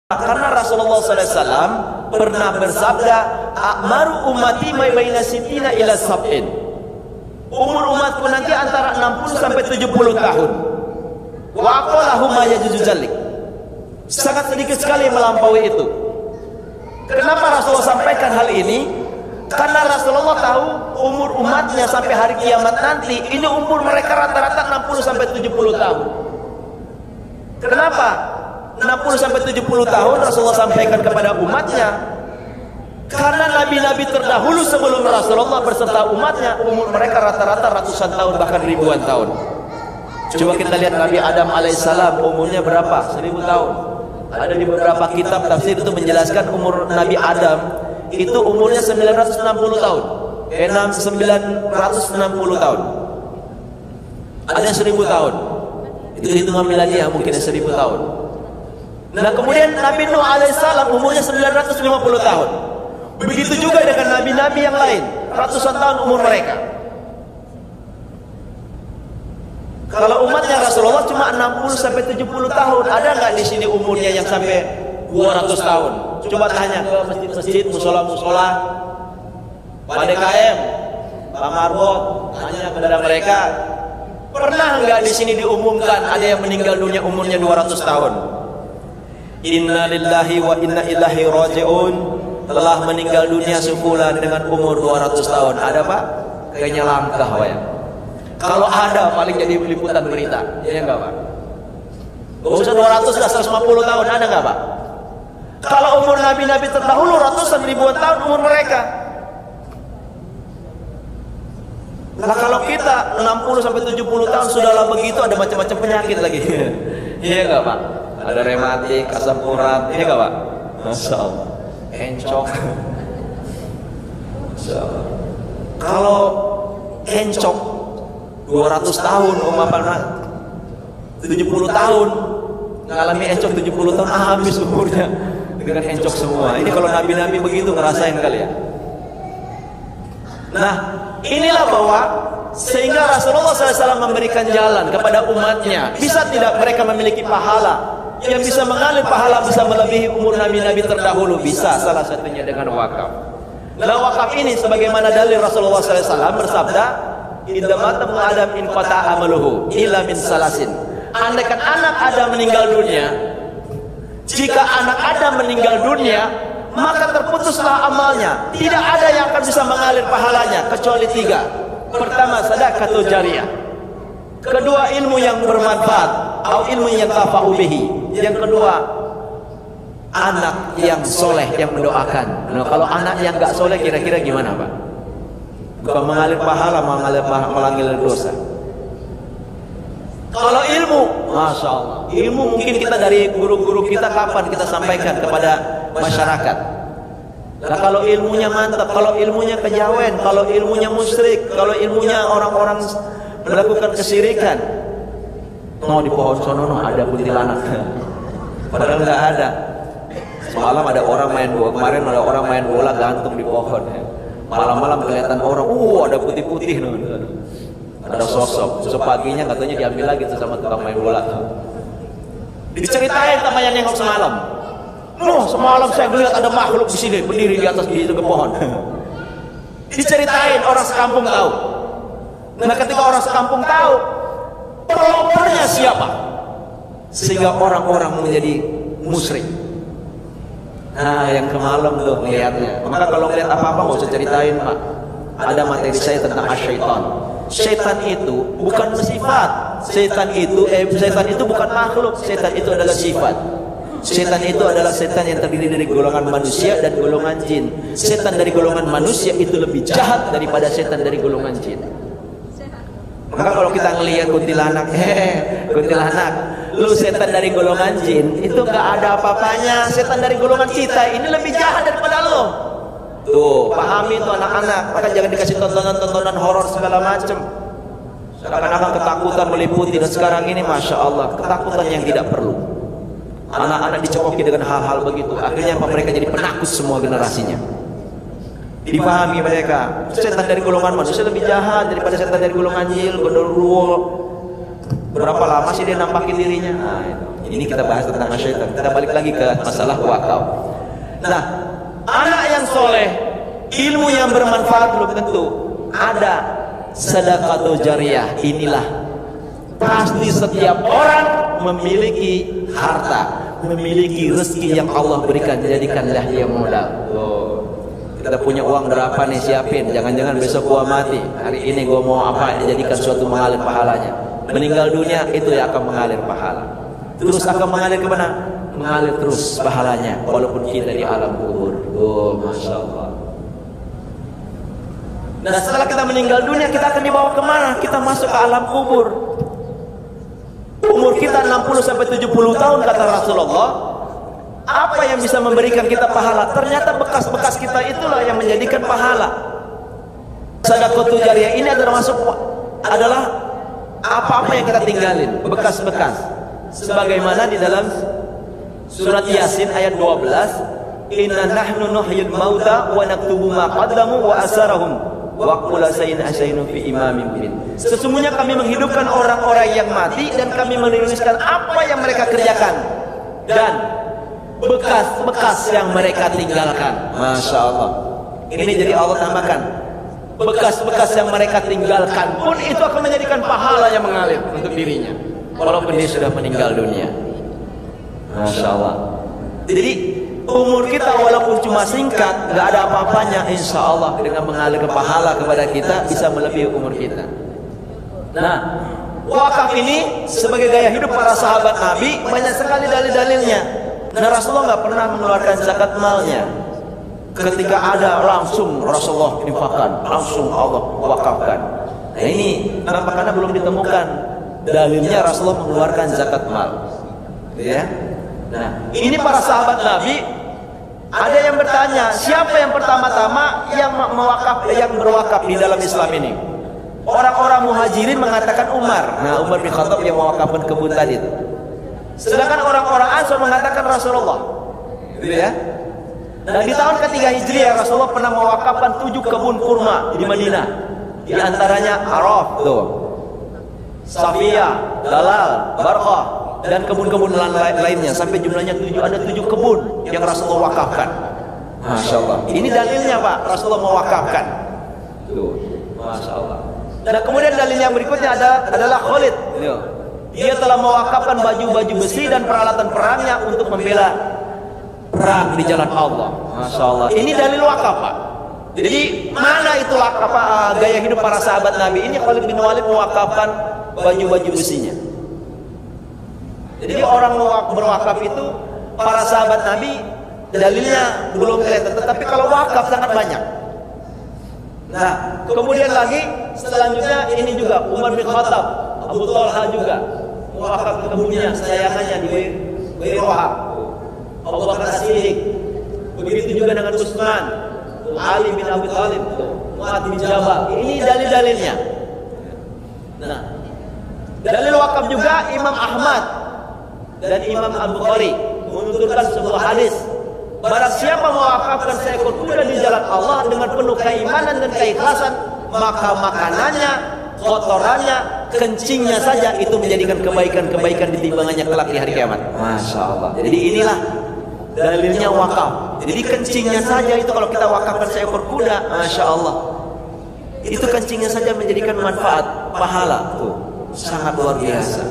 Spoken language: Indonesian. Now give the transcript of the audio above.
Karena Rasulullah SAW pernah bersabda, "A'maru ummati ma baina sittina ila sab'in." Umur umatku nanti antara 60 sampai 70 tahun. Wa aqallahu ma yajuzu dzalik. Sangat sedikit sekali melampaui itu. Kenapa Rasulullah sampaikan hal ini? Karena Rasulullah tahu umur umatnya sampai hari kiamat nanti, ini umur mereka rata-rata 60 sampai 70 tahun. Kenapa 60 sampai 70 tahun Rasulullah sampaikan kepada umatnya? Karena nabi-nabi terdahulu sebelum Rasulullah berserta umatnya, umur mereka rata-rata ratusan tahun bahkan ribuan tahun. Coba kita lihat Nabi Adam alaihissalam, umurnya berapa? 1000 tahun. Ada di beberapa kitab tafsir itu menjelaskan umur Nabi Adam itu umurnya 960 tahun. 960 tahun. Ada yang 1000 tahun. Itu hitungan miladiah, mungkin 1000 tahun. Nah, kemudian Nabi Nuh alaihissalam umurnya 950 tahun. Begitu juga dengan nabi-nabi yang lain, ratusan tahun umur mereka. Kalau umatnya Rasulullah cuma 60 sampai 70 tahun, ada nggak di sini umurnya yang sampai 200 tahun? Coba tanya ke masjid-masjid, musola-musola, Pak DKM, Pak Marbot, tanya kepada mereka, pernah nggak di sini diumumkan ada yang meninggal dunia umurnya 200 tahun? Inna lillahi wa inna ilaihi raji'un, telah meninggal dunia sebulan dengan umur 200 tahun. Ada Pak? Kayaknya langkah Pak ya. Kalau ada paling jadi liputan berita. Iya enggak Pak? Gak usah 200, sudah 150 tahun, ada enggak Pak? Kalau umur nabi-nabi terdahulu ratusan ribuan tahun umur mereka. Nah kalau kita 60 sampai 70 tahun sudahlah begitu, ada macam-macam penyakit lagi. Iya enggak Pak? Ada rematik, asam urat, ini enggak Pak? Masya Allah, encok. Masya Allah. Kalau encok 200 tahun, 70 tahun ngalami encok 70 tahun, habis umurnya dengan encok semua. Ini kalau nabi-nabi begitu ngerasain kali ya. Nah, inilah bahwa sehingga Rasulullah SAW memberikan jalan kepada umatnya. Bisa tidak mereka memiliki pahala yang bisa mengalir pahala, bisa melebihi umur nabi-nabi terdahulu? Bisa, salah satunya dengan wakaf. Nah, wakaf ini sebagaimana dalil Rasulullah SAW bersabda, "Idza mata Adam in qata amaluhu illa min salasin." Andaikan anak Adam meninggal dunia, jika anak Adam meninggal dunia, maka terputuslah amalnya. Tidak ada yang akan bisa mengalir pahalanya kecuali 3. Pertama, sedekah jariyah. Kedua, ilmu yang bermanfaat atau ilmu yang tafa'u bihi. Yang kedua, anak yang soleh yang mendoakan. Nah, kalau anak yang enggak soleh kira-kira gimana Pak? Bukan mengalir pahala, mengalir dosa. Kalau ilmu, Masya Allah, ilmu mungkin kita dari guru-guru kita kapan kita sampaikan kepada masyarakat. Nah kalau ilmunya mantap, kalau ilmunya kejawen, kalau ilmunya musyrik, kalau ilmunya orang-orang melakukan kesyirikan, mau di pohon sono ada kuntilanak, padahal nggak ada. Semalam ada orang main bola, kemarin ada orang main bola gantung di pohon. Malam-malam kelihatan orang, ada putih-putih, ada sosok. Sepaginya katanya diambil lagi tuh sama tukang main bola. Diceritain sama yang nengok semalam. Semalam saya melihat ada makhluk di sini berdiri di atas di pohon. Diceritain, orang sekampung tahu. Nah ketika orang sekampung tahu, pelopornya siapa? Sehingga orang-orang menjadi musyrik. Nah yang kemalam tuh melihatnya. Maka kalau melihat apa-apa nggak usah ceritain Pak. Ada materi saya tentang asyaitan. Syaitan itu bukan sifat. Syaitan itu bukan makhluk. Syaitan itu adalah sifat. Syaitan itu adalah setan yang terdiri dari golongan manusia dan golongan jin. Setan dari golongan manusia itu lebih jahat daripada setan dari golongan jin. Maka kalau kita ngelihat kuntilanak, kuntilanak, lu setan dari golongan jin, itu gak ada apa-apanya. Setan dari golongan kita ini lebih jahat daripada lo. Tuh, pahami tuh anak-anak. Maka jangan dikasih tontonan-tontonan horor segala macam. Seakan-akan ketakutan meliputi. Dan sekarang ini Masya Allah, ketakutan yang tidak perlu. Anak-anak dicekoki dengan hal-hal begitu. Akhirnya mereka jadi penakut semua generasinya. Dipahami mereka, setan dari golongan manusia lebih jahat daripada setan dari golongan jin, gondorwo. Berapa lama sih dia nampakin dirinya? Nah, Ini kita bahas tentang syaitan. Kita balik lagi ke masalah wakaf. Nah, anak yang soleh, ilmu yang bermanfaat belum tentu. Ada sedekah jariyah. Inilah pasti setiap orang memiliki harta, memiliki rezeki yang Allah berikan, jadikanlah dia modal. Kita punya uang berapa nih, siapin. Jangan-jangan besok gua mati, hari ini gua mau apa, dijadikan suatu mengalir pahalanya. Meninggal dunia itu yang akan mengalir pahala. Terus akan mengalir ke mana? Mengalir terus pahalanya walaupun kita di alam kubur. Masya Allah. Nah, setelah kita meninggal dunia, kita akan dibawa kemana? Kita masuk ke alam kubur. Umur kita 60 sampai 70 tahun kata Rasulullah. Apa yang bisa memberikan kita pahala? Ternyata bekas-bekas kita itulah yang menjadikan pahala. Sedekah jariyah ini adalah apa-apa yang kita tinggalin, bekas-bekas. Sebagaimana di dalam surat Yasin ayat 12, "Inna nahnu nuhyil mauta wa naktubu ma qaddamu wa asarahum wa kullu shay'in ahsaynahu fi imamin mubin." Sesungguhnya kami menghidupkan orang-orang yang mati dan kami menuliskan apa yang mereka kerjakan dan bekas-bekas yang mereka tinggalkan. Masya Allah. Ini jadi Allah tambahkan, bekas-bekas yang mereka tinggalkan pun itu akan menjadikan pahala yang mengalir untuk dirinya, walaupun dia sudah meninggal dunia. Masya Allah. Jadi umur kita walaupun cuma singkat, nggak ada apa-apanya, insya Allah dengan mengalir ke pahala kepada kita bisa melebihi umur kita. Nah, wakaf ini sebagai gaya hidup para sahabat Nabi, banyak sekali dalil-dalilnya. Nah, Rasulullah nggak pernah mengeluarkan zakat malnya. Ketika ada langsung Rasulullah infakkan, langsung Allah wakafkan. Nah, ini kenapa? Karena belum ditemukan dalilnya Rasulullah mengeluarkan zakat mal. Ya. Nah, ini para sahabat Nabi, ada yang bertanya, siapa yang pertama-tama yang berwakaf di dalam Islam ini? Orang-orang muhajirin mengatakan Umar. Nah, Umar bin Khattab yang mewakafkan kebun tadi itu. Sedangkan orang-orang Ansor mengatakan Rasulullah. Gitu ya. Dan di tahun ketiga Hijriah Rasulullah pernah mewakafkan 7 kebun kurma di Madinah. Di antaranya Araf, tuh, Safiyah, Dalal, Barqah, dan kebun-kebun lainnya sampai jumlahnya 7. Ada 7 kebun yang Rasulullah wakafkan. Masya Allah. Ini dalilnya Pak, Rasulullah mewakafkan. Tuh, Masya Allah. Dan kemudian dalil yang berikutnya adalah Khalid. Dia telah mewakafkan baju-baju besi dan peralatan perangnya untuk membela perang di jalan Allah. Masya Allah. Ini dalil wakaf Pak. Jadi mana itu gaya hidup para sahabat Nabi ini? Khalid bin Walid mewakafkan baju-baju besinya. Jadi orang berwakaf itu para sahabat Nabi dalilnya belum kelihatan, tetapi kalau wakaf sangat banyak. Nah, kemudian lagi selanjutnya ini juga Umar bin Khattab, Abu Talha juga mewakaf kebunnya, sayangannya di Bairoha. Abu Bakar As-Siddiq, begitu juga dengan Utsman, Ali bin Abi Thalib, Mu'adz bin Jabal. Ini dalil-dalilnya. Nah, dalil wakaf juga Imam Ahmad dan Imam Al-Bukhari menuturkan sebuah hadis, barang siapa mewakafkan seekor kuda di jalan Allah dengan penuh keimanan dan keikhlasan, maka makanannya, kotorannya, kencingnya saja itu menjadikan kebaikan-kebaikan di timbangannya kelak di hari kiamat. Masya Allah. Jadi inilah dalilnya wakaf. Jadi kencingnya saja itu kalau kita wakafkan seekor kuda, Masya Allah, itu kencingnya saja menjadikan manfaat pahala tuh sangat luar biasa.